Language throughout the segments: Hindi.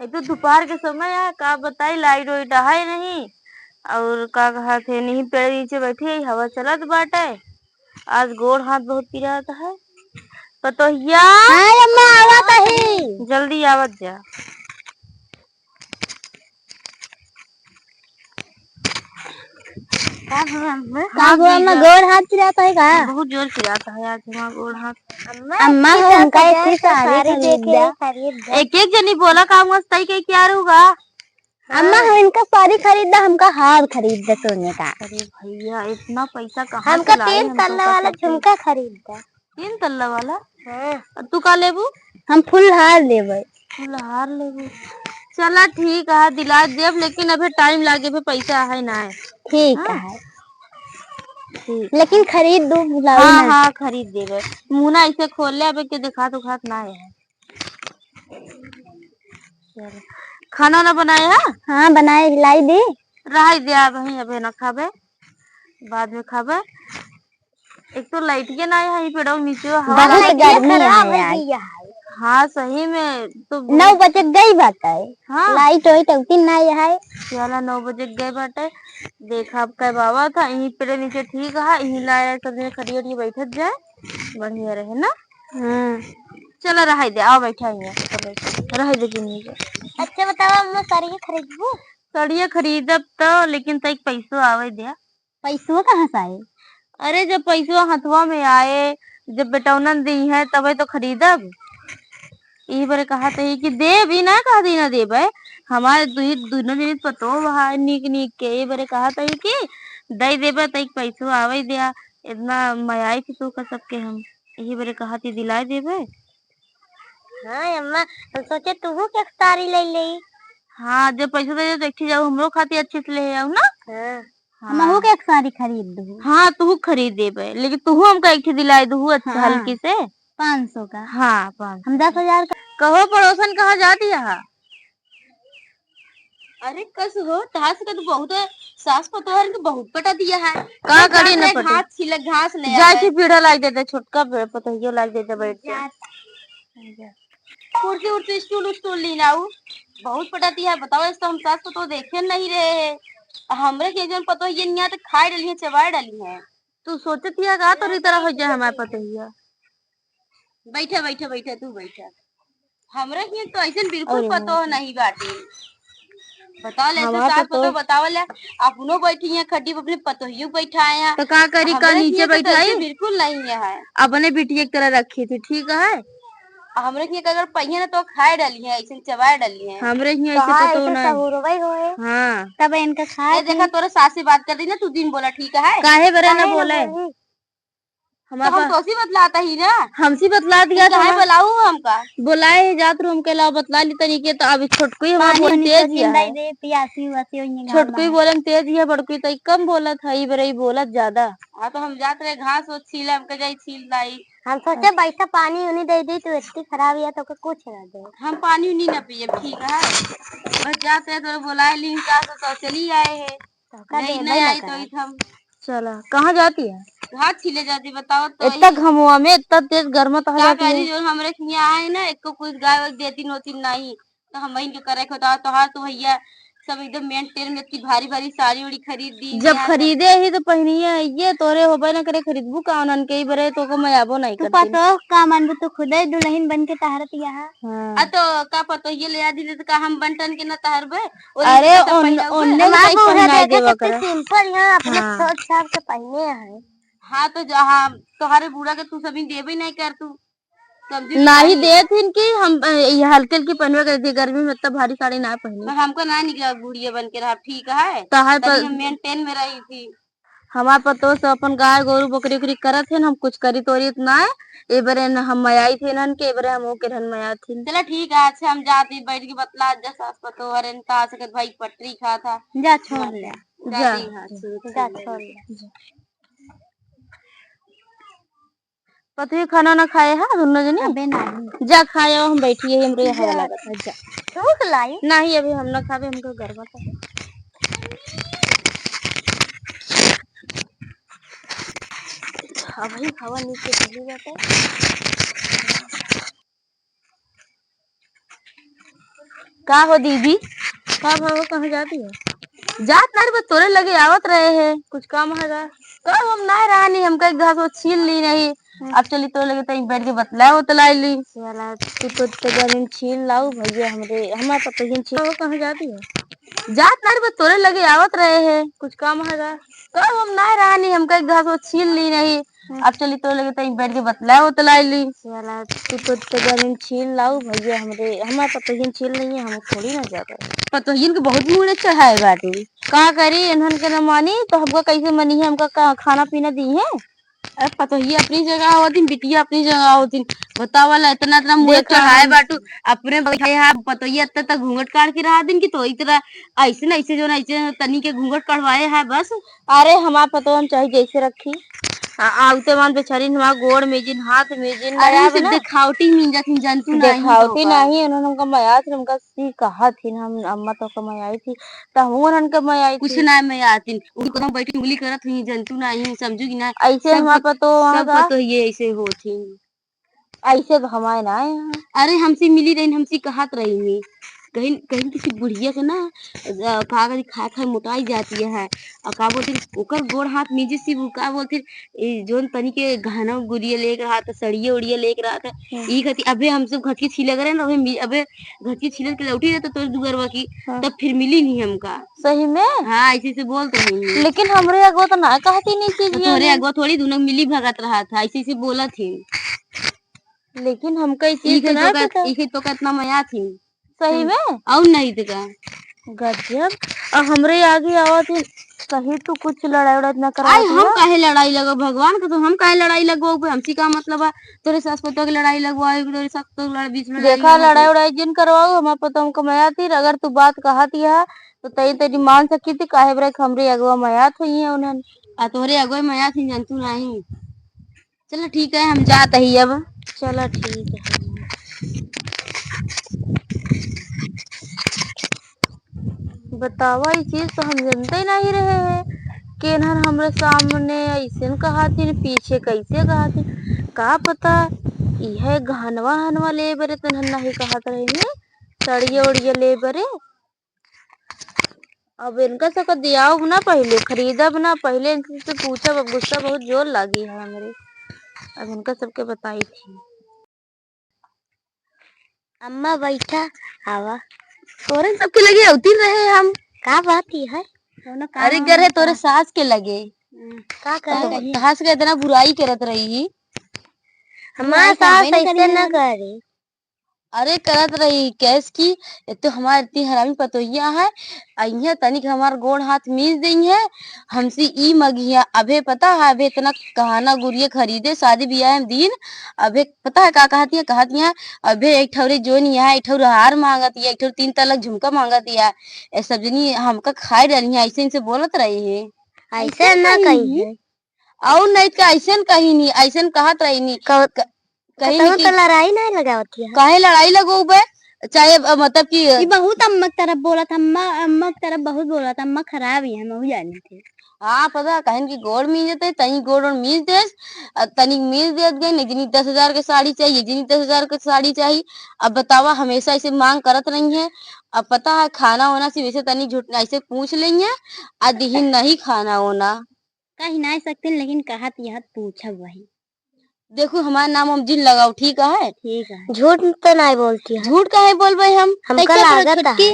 तो दोपहर के समय है, का बताई लाइट वाइट है नहीं। और का कहा थे नहीं, पेड़ नीचे बैठी है, हवा चलत बाटे। आज गोड़ हाथ बहुत पीरात है। पतोहिया अम्मा आवत है, जल्दी आवत जा। अम्मा गोड़ हाथ पिराता है का? बहुत जोर पिराता है आज हमारा गोड़ हाथ। अम्मा हमका इतनी सारी खरीद दे। एक एक जनी बोला का मस्त है, क्या होगा। अम्मा हम इनका साड़ी खरीदा, हमका हार खरीद दे सोने का। अरे भैया इतना पैसा कहाँ हमका से लाए? 3 तल्ला वाला झुमका खरीदा। 3 तल्ला वाला? हाँ। तू का लेबू? हम फुलहार लेबे। फुलहार लेबू? चला ठीक है, दिला देब, लेकिन अभी टाइम लागे, भी पैसा है ना है। ठीक है, लेकिन खरीद दो बुलाओ हाँ ना। हाँ खरीद देबे। मुना ऐसे खोल ले, अबे के दिखात उखात ना है। खाना ना बनाए है? हाँ बनाए, लाई दी। रह दे वही, अबे ना खाबे, बाद में खाबे। एक तो लाइटिया ना है पेड़ों नीचे, हवा बहुत गर्मी है। हाँ सही में तो 9 बजे गई बात है। हाँ लाइट होई तो तीन ना है। चला 9 बजे गए बाटे। देखा अब कह बाबा था यहीं पेड़ नीचे, ठीक है यहीं लाया सब खड़ी खड़ी बैठत जाए, बढ़िया रहे ना। चलो रह दे, आओ बैठा रह दे नीचे। अच्छा बताओ अम्मा, साड़ी खरीदबू? साड़िया खरीदब तो, लेकिन तक पैसो आवे दिया। पैसों कहाँ से आए? अरे जब पैसो हथवा में आए, जब बेटौनन दी है तबे तो खरीदब। यही बारे कहा था कि दे भी ना, कहा दी ना देब, हमारे दोनों जनी पतो वहा निक निक के। ये बारे कहा था कि दे देबे तक पैसो आवे दिया। इतना मयाई थी तू का सबके हम, यही बारे कहा थी दिलाए देबे। हाँ अम्मा, हम सोचे तू के साड़ी ले ले। हाँ जब पैसा दे तो अच्छी जाओ, हमरो खाती अच्छे से ले आओ ना। हाँ। हम के एक साड़ी खरीद दू। हाँ तू खरीद देबे, लेकिन तू हमका एक दिलाए दू अच्छा। हाँ। हल्की से 500 का। हाँ 500। हम 10,000 का। कहो पड़ोसन कहाँ जाती है? अरे कस हो तास का तो बहुत सास पतोहर के बहुत पटा दिया है। का करी न पटे, घास छिले, घास ले जाए के पीड़ा लाग देते, छोटका पतोहियो लाग देते बैठ के। कुर्सी उर्सी स्टूल स्टूल ली लाऊ, बहुत पटाती है। बताओ इसको हम सास पतो देखे नहीं रहे हैं। हमरे के जन पतो ये निया तो खाए डाली है, चबाए डाली है। तू सोचती है का तोरी तरह हो जाए हमारे पतोहिया? बैठे बैठे बैठे तू बैठा, हमरे के तो ऐसे बिल्कुल पतो नहीं बाटे। बताओ ले सास पतो बताओ ले, अपनो बैठी है खड्डी अपने पतोहियो बैठाए हैं। तो का करी का नीचे बैठाई? बिल्कुल नहीं है, अपने बिटिया की तरह रखी थी, ठीक है। हमरे के अगर पहिए ना तो खाए डाली है, ऐसे चबाए डाली है। हमरे के ऐसे पतो ना। हाँ तब इनका खाए। देखा तोरे सास से बात कर दी ना, तू दिन बोला ठीक है, काहे बरे ना बोले। तो हम तो सी बतलाता ही ना, हमसी बतला दिया तो है बुलाऊ हमका, बुलाए जात रूम के लाओ बतला ली तरीके। तो अभी छोटकुई हमारा बोल तेज है, छोटकुई बोले तेज है, बड़कुई तो कम बोलत है, बरे बोलत ज्यादा। हाँ तो हम जात रहे घास वो छीला, हमके जाई छील लाई। हम सोचे बैठा पानी उनी दे दी तो इतनी खराब है तो कुछ ना दे। हम पानी उनी ना पिए, ठीक है। बस जाते तो बुलाए ली सास तो चली आए है, नहीं आई तो हम चला। कहाँ जाती है? घास छीले जाती, बताओ तो। इतना घमुआ में इतना तेज गर्म तो जाती है। जो हमरे यहाँ आए ना, एक कुछ गाय देती नोती नहीं, तो हम वही करे होता तो। हाँ तो भैया सब एकदम मेंटेन में इतनी भारी भारी साड़ी उड़ी खरीद दी। जब खरीदे ही तो पहनिए ये तोरे होबे ना करे, खरीदबू का उनन के बरे तो को मैं आबो नहीं करती। पतो का मानबू तो खुद ही दुल्हन बन के तहरत यहाँ। हाँ। तो का पतो ये ले आ दी तो का हम बंटन के ना तहरबे? अरे उन्ने सिंपल यहाँ अपने सोच साफ से पहने हैं। हाँ तो जहाँ तुम्हारे बूढ़ा के तू सभी देबे नहीं कर, तू नहीं दे थी कि हम ये हल्के हल्की पहनवे कर दी, गर्मी में इतना भारी साड़ी ना पहनी। तो हमको ना निकला बूढ़िया बन के रहा, ठीक है। तभी हम मेंटेन में रही थी। हमारे पतो से अपन गाय गोरू बकरी उकरी करत थे, हम कुछ करी तोरी इतना है। ए बरे हम मयाई थे नन के, बरे हम ओके रन मया थी। चला ठीक है, अच्छा हम जाते बैठ के बतला जा सास पतो अरे का सकत भाई पटरी खा था। जा छोड़ ले, जा छोड़ ले। पति खाना ना खाए है दोनों जने? अबे नहीं जा खाए, हम बैठी है, हमरे हवा लागत है। जा भूख लाई नहीं, अभी हम ना खावे, हमको गर्मा था। अभी खावा नीचे चली जाता है। का हो दीदी? का भाव कहाँ जाती है? जात ना बस तोरे लगे आवत रहे हैं। कुछ काम है का हम ना रानी हमका एक घास वो छील ली नहीं। अब चली तो लगे तई बैठ के बतला बतलाई ली। साला तू तो गरीन छील लाऊ भैया हमरे हमार पता ही छील वो कहाँ जाती है? जात ना बस तोरे लगे आवत रहे हैं। कुछ काम है का हम ना रानी हमका एक घास वो छील ली नहीं। अब चली तो लगे तई बैठ के बतला बतलाई ली। साला तू तो गरीन छील लाऊ भैया हमरे हमार पता ही छील नहीं है हम थोड़ी ना जाता। पतोहिन के बहुत मुड़े चढ़ाए बाटे का करी इन्हन के न मानी तो हमको कैसे मनी है हमका खाना पीना दी है। अरे पतोही अपनी जगह होती बिटिया अपनी जगह होती बतावला इतना इतना मुड़े चढ़ाए बाटू अपने बैठे है पतोही इतना तक घूंघट काट के रहा दिन की तो इतना ऐसे न ऐसे जो न ऐसे तनी के घूंघट कटवाए है बस। अरे हमार पतो हम चाहे जैसे रखी आवते मान बेचारी हमार गोड़ में जिन हाथ में जिन लगा बना दिखावटी मिल जाती जंतु नहीं दिखावटी नहीं उन्होंने हमका माया थी हमका सी कहा थी हम अम्मा तो कमाई थी तो हम उनका माई कुछ ना मैं आती उनको तो बैठी उंगली करत हुई जंतु नहीं समझू की ना ऐसे हमार पतो सब पतो ये ऐसे होती ऐसे तो हमारे ना अरे हमसे मिली रही हमसे कहत रही कहीं कहीं किसी बुढ़िया के ना कागज खा खा मोटाई जाती है और का बोलते ओकर गोड़ हाथ नीचे सी का बोलते जोन तनी के गहना गुड़िया लेके रहा था सड़िया उड़िया लेके रहा था ई खती अबे हम सब घटकी छिले करे ना अबे घटकी छिले के लौटी रहता तो दुगरवा की तब फिर मिली नहीं हमका सही में हाँ ऐसे से बोलते नहीं लेकिन हमरे अगवा तो ना कहती नहीं चीज तोरे अगवा थोड़ी दोनों मिली भगत रहा था ऐसे से बोला थी लेकिन हमका इसी तो कितना मया थी सही में और नहीं तो का गजब और हमरे आगे आवत कहीं तो कुछ लड़ाई उड़ाई ना करा हम काहे लड़ाई लगो भगवान का तो हम काहे लड़ाई लगवाओ हमसी का मतलब है तोरे सास पतो की लड़ाई लगवाओ तोरे सास तो बीच में देखा लड़ाई उड़ाई जिन करवाओ हमार पतो हम कमाया थी अगर तू बात कहती है तो तई तेरी मान सकी थी काहे ब्रेक हमरे अगवा मयात हुई है उन्होंने तोरे अगवा मयात ही जंतु नहीं। चलो ठीक है हम जाते ही अब चलो ठीक है बतावा ये चीज तो हम जानते ही नहीं रहे हैं कि इन्हन हमरे सामने ऐसे कहा थी पीछे कैसे कहा थी का पता यह गहनवा हनवा ले बरे तो नहीं कहत रहे सड़िया उड़िया ले बरे अब इनका सबका दियाओ ना पहले खरीदब ना पहले इनसे पूछब अब गुस्सा बहुत जोर लगी है हमारे अब इनका सबके बताई थी अम्मा बैठा आवा तोरे सबके लगे होती रहे हम का बात ही है अरे गरे तोरे सास के लगे का करे सास के इतना बुराई करत रही हमारा सास ऐसे ना करे अरे करत रही कैस की तो हमारी इतनी हरामी पतोहिया है अइया तनिक हमार गोड़ हाथ मीज दी है हमसे ई मगिया अबे पता है अबे इतना कहाना गुड़िया खरीदे शादी ब्याह में दिन अबे पता है का कहती है अबे एक ठौरे जोन यहाँ एक ठौर हार मांगती है एक ठौर 3 तलक झुमका मांगती है ए सब जनी हमका खाए डाली है ऐसे इनसे बोलत रही है ऐसे ना कही और नहीं का ऐसे कही नहीं ऐसे कहत रही नहीं कहीं तो लड़ाई नहीं लगावती है काहे लड़ाई लगो बे चाहे मतलब कि ये बहुत अम्मा की तरफ बोला था अम्मा की तरफ बहुत बोला था अम्मा खराब ही है मैं जानी थी हाँ पता कहन की गोड़ मीज देते तनी गोड़ और मीज दे तनी मीज दे गई नहीं जिनी 10,000 की साड़ी चाहिए जिनी 10,000 की साड़ी चाहिए अब बतावा हमेशा ऐसे मांग करत रही है अब पता है खाना होना से वैसे तनी झूठ ऐसे पूछ लेंगे अदहीन नहीं खाना होना कहीं नहीं सकते लेकिन कहत यह पूछा वही देखो हमारा नाम हम जिन लगाओ ठीक है झूठ तो नहीं बोलती है झूठ काहे बोलबे हमका लागत है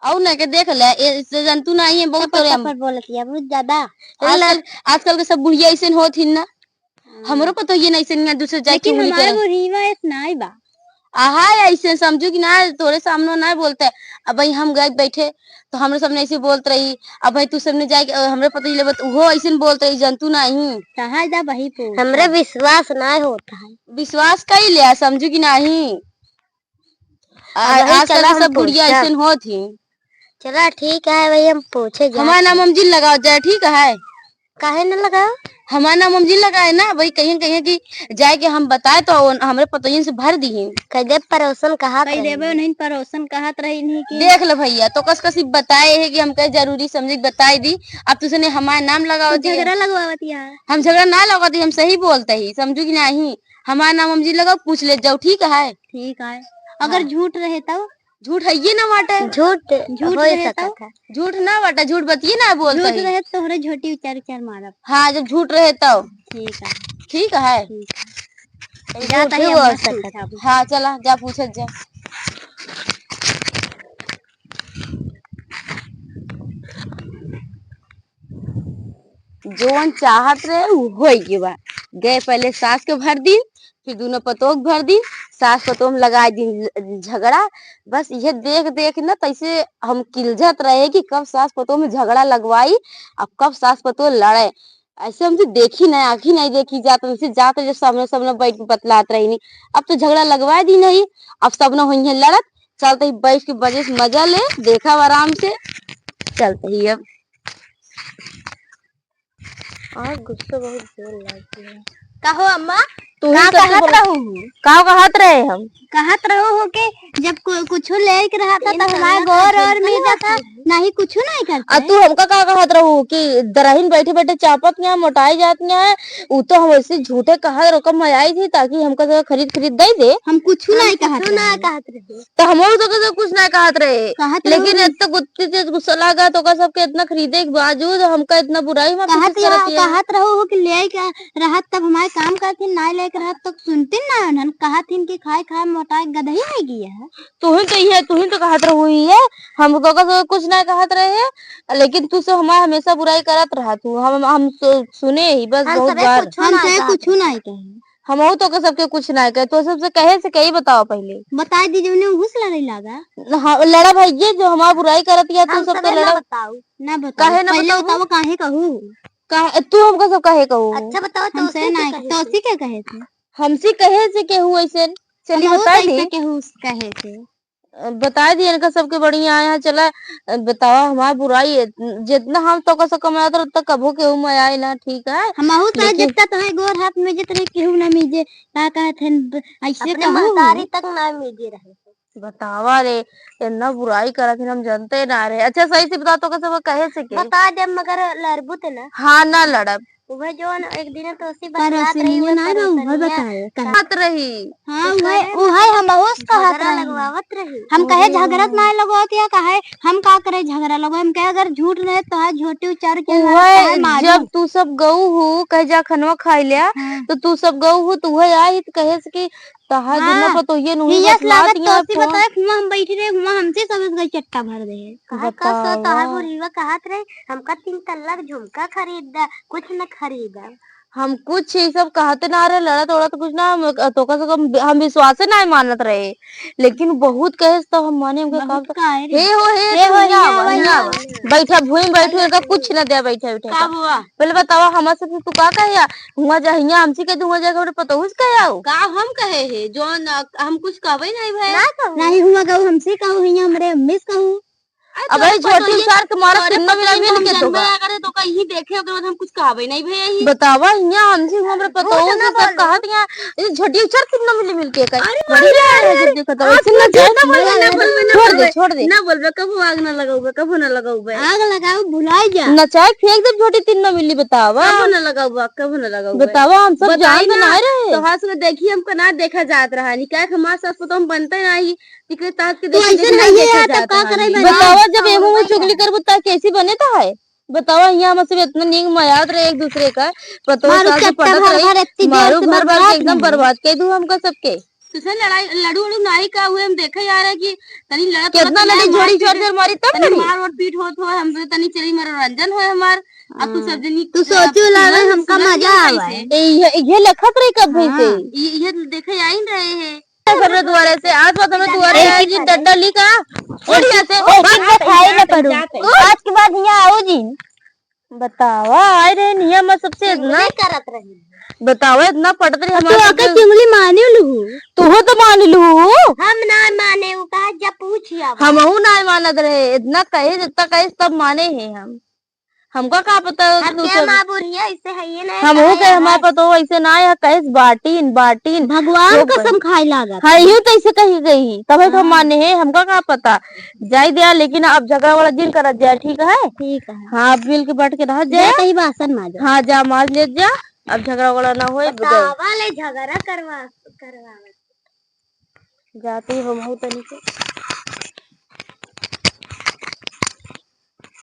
और ना के देख ले इससे जंतु नहीं है बहुत तोरे हम बोलती है बहुत ज्यादा आजकल के सब बुढ़िया ऐसे होती ना हमरो पतो ये नहीं से दूसरे जाके लेकिन हमारे बुढ़िया ऐसे नहीं बा आहा ऐसे समझू कि ना तोरे सामने ना बोलते अब भाई हम गए बैठे तो हमरे सामने ऐसे बोलते रही अब भाई तू सबने जाए हमरे पता ही ले वो ऐसे बोलते रही जंतु नहीं कहा जा वही हमरे विश्वास नहीं होता है विश्वास कई लिया समझू कि नहीं आजकल सब बुढ़िया ऐसे होती चला ठीक है भाई हम पूछे हमारा नाम हम जिन लगाओ जाए ठीक है काहे न लगाओ हमारा नाम हम जिन लगाए ना वही कहीं कहीं की जाए के हम बताए तो हमरे पतोहिन से भर दी कदे परोसन कहा नहीं परोसन कहत रही नहीं की देख लो भैया तो कस कसी बताए है कि हमके जरूरी समझ बताई दी अब तुझने हमारा नाम लगाओ झगड़ा लगवाती है हम झगड़ा ना लगाती हम सही बोलते ही समझू की नहीं हमारा नाम हम जिन लगाओ पूछ ले जाओ ठीक है अगर झूठ रहे तो झूठ है ये ना बाटे। झूठ झूठ हो सकता था। झूठ ना बाटे, झूठ बतिए ना बोलता झूठ रहे तो हरे झोटी विचार विचार मारा। हाँ जब झूठ रहे तब ठीक है। ठीक है। जाता ही हो सकता था। हाँ चला जा पूछत जा। जोन चाहत रहे हो के बा गए पहले सास के भर दिन, फिर दोनों पतोह भर दिन, सास पतोह में लगा दिन झगड़ा। बस ये देख देख ना तैसे हम किलझत रहे कि कब सास पतोह में झगड़ा लगवाई अब कब सास पतोह लड़े। ऐसे हम तो देखी नहीं, आँखी नहीं देखी जात वैसे जाते जब सामने सामने बैठ के बतलात रही नहीं। अब तो झगड़ा लगवा दी नहीं, अब सब न हुई है लड़त। चलते ही बैठ के बजे से मजा ले देखा आराम से चलते ही। अब और गुस्सा बहुत जोर लगती है। कहो अम्मा तू ही कहत रहू का कहत रहे हम कहत रहो हो के जब कुछ ले के रहा था तो हमारे गौर और मिर्जा था नहीं कुछ नहीं करते। तू हमका का कहत रहू कि दरहिन बैठे बैठे चापत यहाँ मोटाई जाती है। वो तो हम ऐसे झूठे कहत रकम में आई थी ताकि हमका जगह खरीद खरीद दे दे। हम कुछ नहीं कहत रहे तो हम तो कुछ नहीं कहत रहे लेकिन इतना गुत्ती से गुस्सा लगा तो का सबके इतना खरीदे के बावजूद हमका इतना बुराई में कहत रहो हो कि ले के रहत तब हमारे काम करती ना लेकर रहत तो सुनती ना उन्हन कहत थीन कि खाए खाए मोटाई गदही नहीं गया है। तू ही तो कहत रही है हम तो कुछ नहीं कहत रहे हैं लेकिन तू सब हमारा हमेशा बुराई करत रहा तू। हम सुने ही बस बहुत बार हमसे कुछ नहीं कहे। हम तो सबके कुछ नहीं कहे तो सबसे कहे से कही बताओ पहले बता दीजिए उन्हें घुस लड़े लगा। हाँ लड़ा भैया जो हमारा बुराई करत या तू सबके लड़ा ना बताओ पहले बताओ काहे कहूँ तू हमको सब कहे कहू। अच्छा बताओ तो उसे नहीं तो उसी क्या कहे थे हमसे कहे से केहू ऐसे चलिए बता दी कहे थे बता दिए इनका सबके बढ़िया आया चला बताओ हमारा बुराई है जितना हम तो का कमाया था उतना कभू केहू में आए ना। ठीक है हम जितना तो है गोर हाथ में जितने केहू ना मीजे का कहते ऐसे कहू तक ना मीजे रहे बतावा रे इतना बुराई करा थे हम जानते ना रहे। अच्छा सही से बता तो सब कहे से के बता दे मगर लड़बू थे ना। हाँ ना लड़ब वह जो एक दिन तो उसी बात रही है ना वह बताए कहत रही। हां वह हम बहुत कहत लगवावत रही हम कहे झगड़त ना लगवात या कहे हम का करे झगड़ा लगवा हम कहे अगर झूठ रहे तो है झूठी उचार के जब तू सब गऊ हो कहे जा खनवा खाई लिया तो तू सब गऊ हो तू है आई तो कहे से कि तहा जितना पतो ये नहीं लागत तो उसी बताए हुआ हम बैठे रहे हुआ हमसे सब गई चट्टा भर दे कहा सो तहा बुरीवा कहत रहे हमका 3 तल्लक झुमका खरीदा कुछ न खरीदा। हम कुछ ये सब कहते ना रहे लड़ा तोड़ा तो कुछ ना तो का हम विश्वास नहीं मानत रहे लेकिन बहुत कहे तो हम माने हमका हे हो बैठा भूमि बैठो इनका कुछ ना दे बैठा बैठा पहले बताओ हमारे से तू का कहे हुआ जा हमसे कह दूंगा जाकर पता हुस कहे का हम कहे है जो हम कुछ कहवे नहीं भाई नहीं हुआ कहू हमसे कहू हमरे मिस कहू अब छोटी उचार के मारा कितना भी मिल के तो करे तो कहीं देखे ओकरे बाद हम कुछ कहबे नहीं भई बतावा यहां हमसे हमरे पतो ना सब कहत यहां छोटी उचार कितना मिल के कहीं बढ़िया है जब देखो तो ऐसे ना जाए ना छोड़ दे ना बोलबे कबो आग ना लगाऊबे कबो ना लगाऊबे आग लगाओ भुलाई जा ना चाहे फेंक दे छोटी 3 मिली बतावा कबो ना लगाऊबे बतावा हम सब जान तो नहीं रहे तो हाथ से देखिए हमको ना देखा जात रहा नहीं क्या हमारे सास पतो हम बनते नहीं टिकरे ताक के बतावा जब एगो में चुगली करबो ता कैसी बने ता है बतावा यहाँ मतलब इतना नींग मयाद रहे एक दूसरे का पतो साथ पटत रही मारू घर बार के एकदम बर्बाद कर दूं हमका सबके तुझे लड़ाई लड़ू लड़ू नहीं का हुए हम देखा यार है कि तनी लड़ा कितना लड़ी जोड़ी जोड़ जोड़ मारी तब लड़ी मार और पीट होत हो हमसे तनी चली मनोरंजन हो हमार अब तू सब जनी तू सोचो लावे हमका मजा आवे ये लखत रही कब भई से ये देखे आई रहे हैं घर द्वारे से आज बात हमें द्वारे आए जी डंडा ली का और यहाँ से खाई ना पड़ू आज के बाद यहाँ आओ जी बतावा आए रहे निया मैं सबसे इतना करत रही बतावा इतना पढ़ते रहे हमारे तो चिंगली माने लू तू तो मान लू हम ना माने वो कहा जब पूछिया हम ना मानत रहे इतना कहे जितना कहे तब माने हैं हम हमका का पता हम हो गए हमारे पता ऐसे ना है कहे बाटीन भगवान कसम खाई लागा हाँ यूं तो ऐसे कही गई तभी तो हम माने हैं हमका का पता जाए दिया लेकिन अब झगड़ा वाला दिन कर जाए ठीक है हाँ अब मिल के बैठ के रह जाए कहीं बासन मार हाँ जा मार ले जा अब झगड़ा वाला ना हो झगड़ा करवा जाते ही हम तनिक